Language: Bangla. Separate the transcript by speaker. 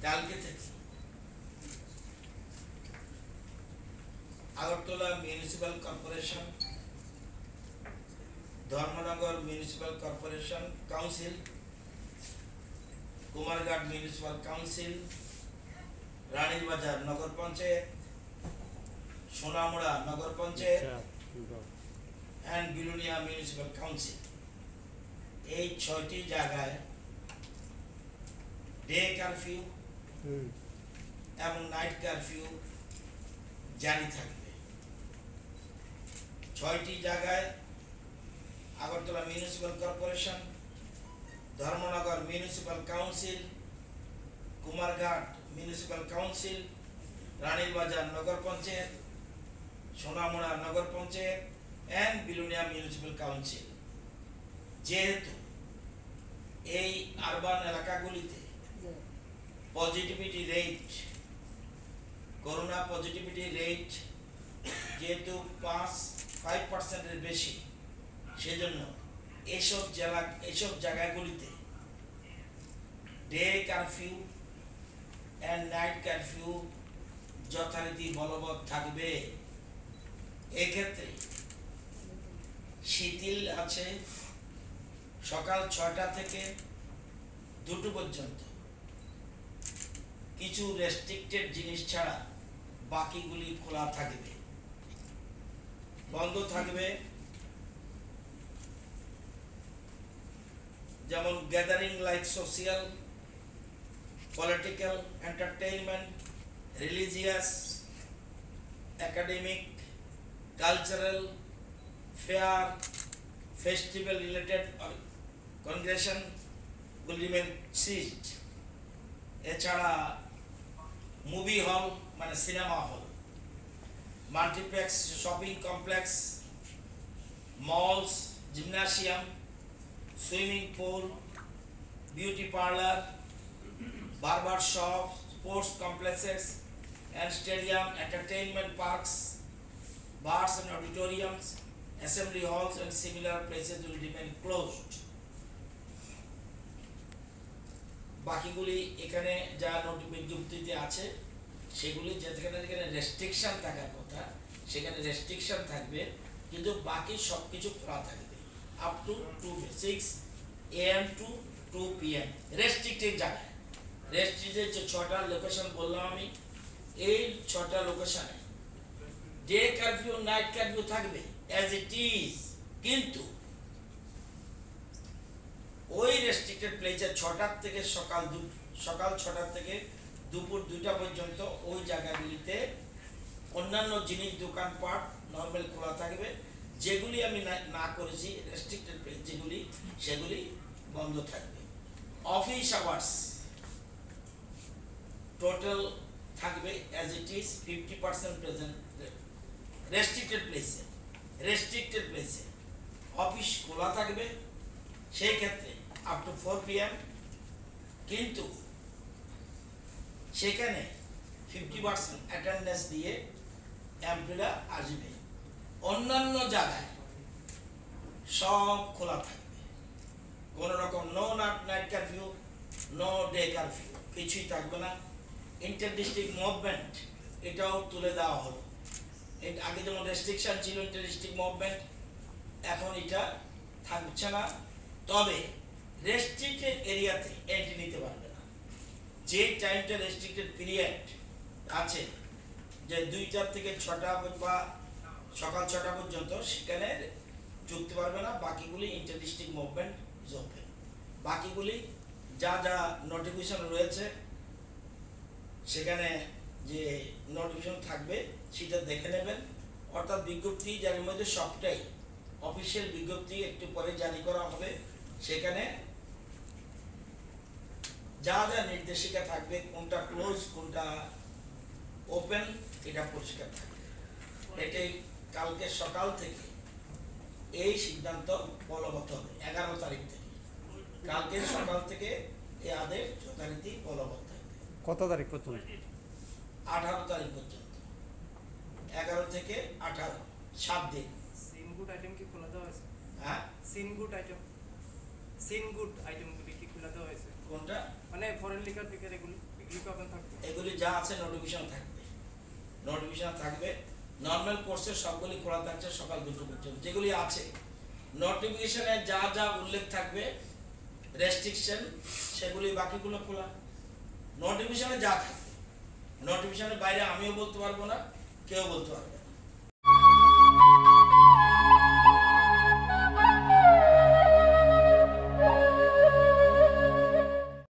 Speaker 1: কালকে থেকে Agartala municipal corporation, Dharmanagar municipal corporation council, Kumarghat municipal council, Ranirbazar nagar panchayat, Sonamura nagar panchayat and Belonia municipal council, এই 6টি জায়গায় ডে কারফিউ এবং নাইট কারফিউ জারি থাকবে। 6টি জায়গায় Agartala municipal corporation, Dharmanagar municipal council, Kumarghat municipal council, Ranirbazar nagar panchayat, Sonamura nagar panchayat and Belonia municipal council. যেহেতু এই আরবান এলাকাগুলিতে positivity rate, corona positivity rate যেহেতু 5% বেশি, সেজন্য এইসব জায়গাগুলিতে day curfew and night curfew যথারীতি বলবৎ থাকবে। এক্ষেত্রে শিথিল আছে সকাল 6টা থেকে 2টো পর্যন্ত। কিছু রেস্ট্রিক্টেড জিনিস ছাড়া বাকিগুলি খোলা থাকবে। বন্ধ থাকবে যেমন gathering like social, political, entertainment, religious, academic, cultural, fair, festival related congregation will remain seized। এছাড়া মুভি হল মানে cinema hall, multiplex, shopping complex, malls, gymnasium, swimming pool, beauty parlour, barber shop, sports complexes and stadium, entertainment parks, bars and auditoriums, assembly halls and similar places will remain closed। বাকিগুলি এখানে যা নোট বিজ্ঞপ্তিতে আছে সেগুলি যেখানে যেখানে রেস্ট্রিকশন থাকার কথা সেখানে রেস্ট্রিকশন থাকবে, কিন্তু বাকি সব কিছু খোলা থাকবে up to 6 AM to 2 PM। Restricted জায়গায়, রেস্ট্রিক্টেড যে 6টা লোকেশন বললাম আমি, এই 6টা লোকেশনে ডে কারফিউ নাইট কারফিউ থাকবে অ্যাজ ইট ইজ, কিন্তু ওই রেস্ট্রিক্টেড প্লেসে 6টার থেকে সকাল 6টা থেকে দুপুর 2টা পর্যন্ত ওই জায়গাগুলিতে অন্যান্য জিনিস দোকানপাট নর্মাল খোলা থাকবে। যেগুলি আমি না করেছি রেস্ট্রিক্টেড প্লেস যেগুলি, সেগুলি বন্ধ থাকবে। অফিস আওয়ার্স টোটাল থাকবে as it is 50% present. Restricted প্লেসে অফিস খোলা থাকবে, সেই ক্ষেত্রে আপ টু 4 PM, কিন্তু সেখানে 50% অ্যাটেন্ডেন্স দিয়ে এমপ্লয়িরা আসবে। অন্যান্য জায়গায় সব খোলা থাকবে, কোনো রকম no night curfew, no day curfew, কিছুই থাকবে না। ইন্টার ডিস্ট্রিক্ট মুভমেন্ট এটাও তুলে দেওয়া হলো। আগে যেমন রেস্ট্রিকশন ছিল ইন্টার ডিস্ট্রিক্ট মুভমেন্ট, এখন এটা থাকছে না। তবে রেস্ট্রিক্টেড এরিয়াতে এন্ট্রি নিতে পারবে না। যে টাইমটা রেস্ট্রিক্টেড পিরিয়ড আছে, যে 2টা থেকে 6টা বা সকাল 6টা পর্যন্ত, সেখানে ঢুকতে পারবে না। বাকিগুলি inter district movement is open. বাকিগুলি যা যা নোটিফিকেশন রয়েছে সেখানে যে নোটিফিকেশন থাকবে সেটা দেখে নেবেন। অর্থাৎ বিজ্ঞপ্তি যার মধ্যে সবটাই অফিসিয়াল বিজ্ঞপ্তি একটু পরে জারি করা হবে। সেখানে যা যা নির্দেশিকা থাকবে, কোনটা ক্লোজ কোনটা ওপেন, এটা পরিষ্কার থাকবে। এটাই কালকে সকাল থেকে এই সিদ্ধান্ত বলবৎ হবে। 11 তারিখ থেকে, কালকে সকাল থেকে এই আদেশ যথারীতি বলবৎ থাকবে।
Speaker 2: কত তারিখ পর্যন্ত?
Speaker 1: 18 তারিখ পর্যন্ত। 11 থেকে 18, 7 দিন।
Speaker 3: সিনগুড আইটেম কি খোলা দেওয়া হয়েছে?
Speaker 1: হ্যাঁ,
Speaker 3: সিনগুড আইটেমগুলি কি খোলা দেওয়া হয়েছে?
Speaker 1: কোনটা?
Speaker 3: মানে ফরেন লিকার পিকার এগুলি এগুলি কখন থাকবে?
Speaker 1: এগুলি যা আছে নোটিফিকেশন থাকবে, নোটিফিকেশন থাকবে। নর্মাল কোর্সের সবগুলি খোলা থাকছে সকাল 2টো পর্যন্ত। যেগুলি আছে নোটিফিকেশনে যা যা উল্লেখ থাকবে রেস্ট্রিকশন, সেগুলি বাকিগুলো খোলা। নোটিফিকেশনে যা থাকবে, নোটিফিকেশনের বাইরে আমিও বলতে পারবো না, কেউ বলতে পারবে না।